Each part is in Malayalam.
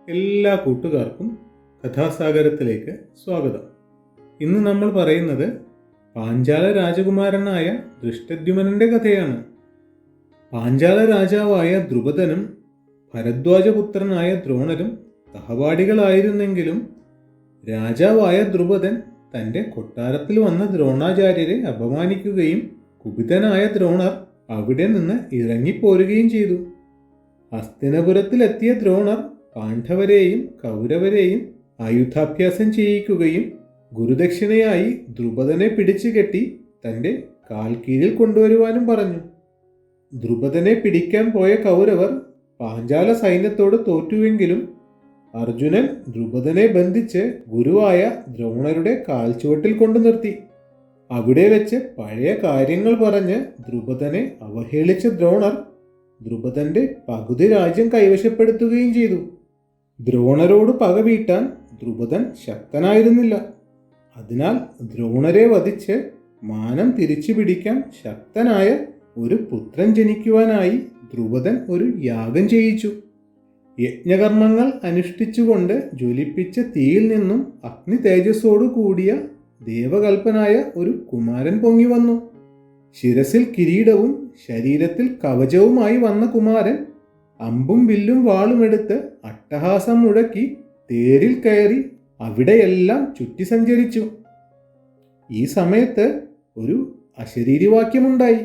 എല്ലാ കൂട്ടുകാർക്കും കഥാസാഗരത്തിലേക്ക് സ്വാഗതം. ഇന്ന് നമ്മൾ പറയുന്നത് പാഞ്ചാല രാജകുമാരനായ ദൃഷ്ടദ്യുമ്നന്റെ കഥയാണ്. പാഞ്ചാല രാജാവായ ദ്രുപദനും ഭരദ്വാജപുത്രനായ ദ്രോണരും സഹപാഠികളായിരുന്നെങ്കിലും രാജാവായ ദ്രുപദൻ തൻ്റെ കൊട്ടാരത്തിൽ വന്ന ദ്രോണാചാര്യരെ അപമാനിക്കുകയും കുപിതനായ ദ്രോണർ അവിടെ നിന്ന് ഇറങ്ങിപ്പോരുകയും ചെയ്തു. ഹസ്തിനപുരത്തിലെത്തിയ ദ്രോണർ പാണ്ഡവരെയും കൗരവരെയും ആയുധാഭ്യാസം ചെയ്യിക്കുകയും ഗുരുദക്ഷിണയായി ദ്രുപദനെ പിടിച്ചു കെട്ടി തൻ്റെ കാൽ കീഴിൽ കൊണ്ടുവരുവാനും പറഞ്ഞു. ദ്രുപദനെ പിടിക്കാൻ പോയ കൗരവർ പാഞ്ചാല സൈന്യത്തോട് തോറ്റുവെങ്കിലും അർജുനൻ ദ്രുപദനെ ബന്ധിച്ച് ഗുരുവായ ദ്രോണരുടെ കാൽച്ചുവട്ടിൽ കൊണ്ടു നിർത്തി. അവിടെ വെച്ച് പഴയ കാര്യങ്ങൾ പറഞ്ഞ് ദ്രുപദനെ അവഹേളിച്ച ദ്രോണർ ദ്രുപദന്റെ പകുതി രാജ്യം കൈവശപ്പെടുത്തുകയും ചെയ്തു. ദ്രോണരോട് പക വീട്ടാൻ ദ്രുപദൻ ശക്തനായിരുന്നില്ല. അതിനാൽ ദ്രോണരെ വധിച്ച് മാനം തിരിച്ചു പിടിക്കാൻ ശക്തനായ ഒരു പുത്രൻ ജനിക്കുവാനായി ദ്രുപദൻ ഒരു യാഗം ചെയ്യിച്ചു. യജ്ഞകർമ്മങ്ങൾ അനുഷ്ഠിച്ചുകൊണ്ട് ജ്വലിപ്പിച്ച തീയിൽ നിന്നും അഗ്നി തേജസ്സോടു കൂടിയ ദേവകൽപ്പനായ ഒരു കുമാരൻ പൊങ്ങി വന്നു. ശിരസിൽ കിരീടവും ശരീരത്തിൽ കവചവുമായി വന്ന കുമാരൻ അമ്പും വില്ലും വാളുമെടുത്ത് അട്ടഹാസം മുഴക്കി തേരിൽ കയറി അവിടെയെല്ലാം ചുറ്റി സഞ്ചരിച്ചു. ഈ സമയത്ത് ഒരു അശരീരിവാക്യമുണ്ടായി: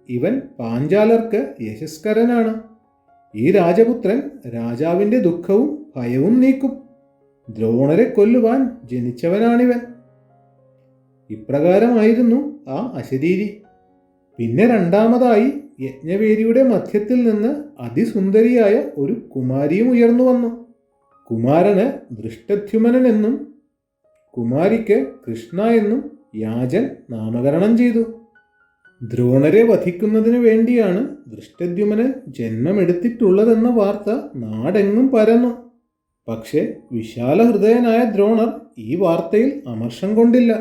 ഇവൻ പാഞ്ചാലർക്ക് യശസ്കരനാണ്. ഈ രാജപുത്രൻ രാജാവിൻ്റെ ദുഃഖവും ഭയവും നീക്കും. ദ്രോണരെ കൊല്ലുവാൻ ജനിച്ചവനാണിവൻ. ഇപ്രകാരമായിരുന്നു ആ അശരീരി. പിന്നെ രണ്ടാമതായി യജ്ഞവേദിയുടെ മധ്യത്തിൽ നിന്ന് അതിസുന്ദരിയായ ഒരു കുമാരിയും ഉയർന്നു വന്നു. കുമാരന് ദൃഷ്ടദ്യുമ്നൻ എന്നും കുമാരിക്ക് കൃഷ്ണ എന്നും യാജൻ നാമകരണം ചെയ്തു. ദ്രോണരെ വധിക്കുന്നതിനു വേണ്ടിയാണ് ദൃഷ്ടദ്യുമ്നൻ ജന്മമെടുത്തിട്ടുള്ളതെന്ന വാർത്ത നാടെങ്ങും പരന്നു. പക്ഷേ വിശാല ഹൃദയനായ ദ്രോണർ ഈ വാർത്തയിൽ അമർഷം കൊണ്ടില്ല.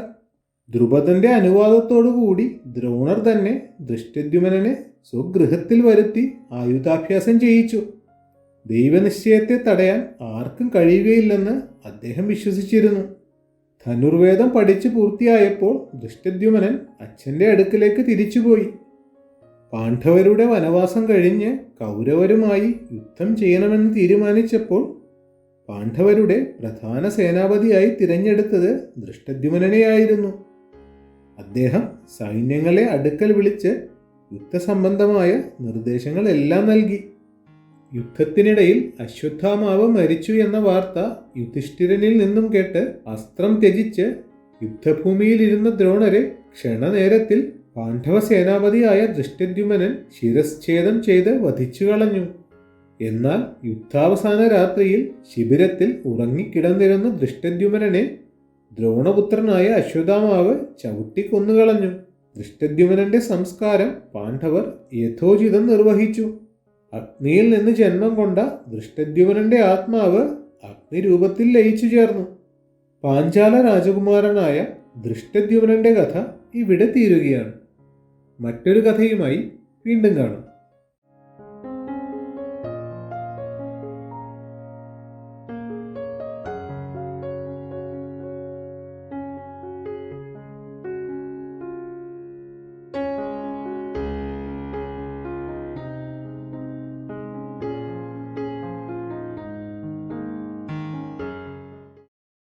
ദ്രുപദന്റെ അനുവാദത്തോടുകൂടി ദ്രോണർ തന്നെ ദൃഷ്ടദ്യുമ്നനെ സ്വഗൃഹത്തിൽ വരുത്തി ആയുധാഭ്യാസം ചെയ്യിച്ചു. ദൈവനിശ്ചയത്തെ തടയാൻ ആർക്കും കഴിയുകയില്ലെന്ന് അദ്ദേഹം വിശ്വസിച്ചിരുന്നു. ധനുർവേദം പഠിച്ചു പൂർത്തിയായപ്പോൾ ദൃഷ്ടദ്യുമ്നൻ അച്ഛൻ്റെ അടുക്കിലേക്ക് തിരിച്ചുപോയി. പാണ്ഡവരുടെ വനവാസം കഴിഞ്ഞ് കൗരവരുമായി യുദ്ധം ചെയ്യണമെന്ന് തീരുമാനിച്ചപ്പോൾ പാണ്ഡവരുടെ പ്രധാന സേനാപതിയായി തിരഞ്ഞെടുത്തത് ദൃഷ്ടദ്യുമ്നനെയായിരുന്നു. അദ്ദേഹം സൈന്യങ്ങളെ അടുക്കൽ വിളിച്ച് യുദ്ധസംബന്ധമായ നിർദ്ദേശങ്ങളെല്ലാം നൽകി. യുദ്ധത്തിനിടയിൽ അശ്വത്ഥാമാവ് മരിച്ചു എന്ന വാർത്ത യുധിഷ്ഠിരനിൽ നിന്നും കേട്ട് അസ്ത്രം ത്യജിച്ച് യുദ്ധഭൂമിയിലിരുന്ന ദ്രോണരെ ക്ഷണനേരത്തിൽ പാണ്ഡവ സേനാപതിയായ ദൃഷ്ടദ്യുമ്നൻ ശിരച്ഛേദം ചെയ്ത് വധിച്ചു കളഞ്ഞു. എന്നാൽ യുദ്ധാവസാന രാത്രിയിൽ ശിബിരത്തിൽ ഉറങ്ങിക്കിടന്നിരുന്ന ദൃഷ്ടദ്യുമ്നനെ ദ്രോണപുത്രനായ അശ്വത്ഥാമാവ് ചവിട്ടി കൊന്നുകളഞ്ഞു. ദൃഷ്ടദ്യുമ്നന്റെ സംസ്കാരം പാണ്ഡവർ യഥോചിതം നിർവഹിച്ചു. അഗ്നിയിൽ നിന്ന് ജന്മം കൊണ്ട ദൃഷ്ടദ്യുമ്നന്റെ ആത്മാവ് അഗ്നിരൂപത്തിൽ ലയിച്ചു ചേർന്നു. പാഞ്ചാല രാജകുമാരനായ ദൃഷ്ടദ്യുമ്നന്റെ കഥ ഇവിടെ തീരുകയാണ്. മറ്റൊരു കഥയുമായി വീണ്ടും കാണാം.